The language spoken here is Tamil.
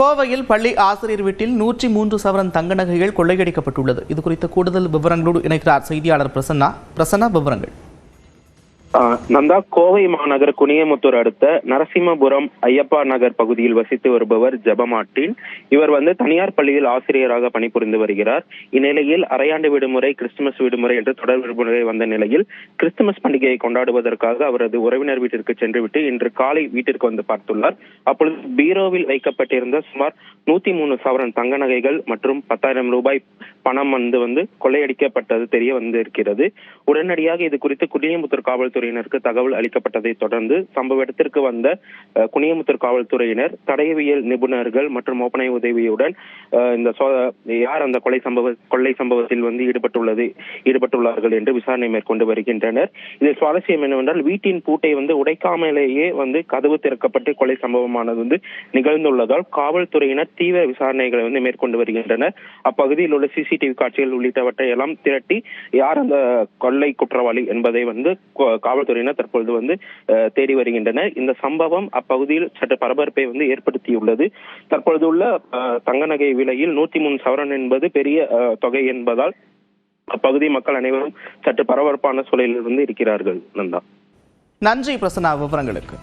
கோவையில் பள்ளி ஆசிரியர் வீட்டில் 103 சவரன் தங்க நகைகள் கொள்ளையடிக்கப்பட்டுள்ளது. இது குறித்த கூடுதல் விவரங்களோடு இணைக்கிறார் செய்தியாளர் பிரசன்னா. விவரங்கள். நந்தா, கோவை மாநகர் குனியமுத்தூர் அடுத்த நரசிம்மபுரம் ஐயப்பா நகர் பகுதியில் வசித்து வருபவர் ஜெபமார்ட்டின். இவர் தனியார் பள்ளியில் ஆசிரியராக பணிபுரிந்து வருகிறார். இந்நிலையில் அரையாண்டு விடுமுறை, கிறிஸ்துமஸ் விடுமுறை என்று தொடர் விடுமுறை வந்த நிலையில் கிறிஸ்துமஸ் பண்டிகையை கொண்டாடுவதற்காக அவரது உறவினர் வீட்டிற்கு சென்றுவிட்டு இன்று காலை வீட்டிற்கு வந்து பார்த்துள்ளார். அப்பொழுது பீரோவில் வைக்கப்பட்டிருந்த சுமார் 103 சவரன் தங்க நகைகள் மற்றும் 10,000 ரூபாய் பணம் கொள்ளையடிக்கப்பட்டது தெரிய வந்திருக்கிறது. உடனடியாக இது குறித்து குனியமுத்தூர் காவல்துறையினருக்கு தகவல் அளிக்கப்பட்டதை தொடர்ந்து சம்பவ இடத்திற்கு வந்த குனியமுத்தூர் காவல்துறையினர், தடயவியல் நிபுணர்கள் மற்றும் மோப்பனை உதவியுடன் யார் அந்த கொள்ளை சம்பவத்தில் ஈடுபட்டுள்ளார்கள் என்று விசாரணை மேற்கொண்டு வருகின்றனர். இதில் சுவாரஸ்யம் என்னவென்றால், வீட்டின் பூட்டை உடைக்காமலேயே கதவு திறக்கப்பட்டு கொலை சம்பவமானது நிகழ்ந்துள்ளதால் காவல்துறையினர் தீவிர விசாரணைகளை மேற்கொண்டு வருகின்றனர். அப்பகுதியில் உள்ள சிசிடிவி காட்சிகள் உள்ளிட்டவற்றை எல்லாம் திரட்டி யார் அந்த கொள்ளை குற்றவாளி என்பதை காவல்துறையினர் தற்பொழுது தேடி வருகின்றனர். இந்த சம்பவம் அப்பகுதியில் சற்று பரபரப்பை ஏற்படுத்தியுள்ளது. தற்பொழுது உள்ள தங்க நகை விலையில் 103 சவரன் என்பது பெரிய தொகை என்பதால் அப்பகுதி மக்கள் அனைவரும் சற்று பரபரப்பான சூழலில் இருக்கிறார்கள். நந்தா, நன்றி பிரசன்னா விவரங்களுக்கு.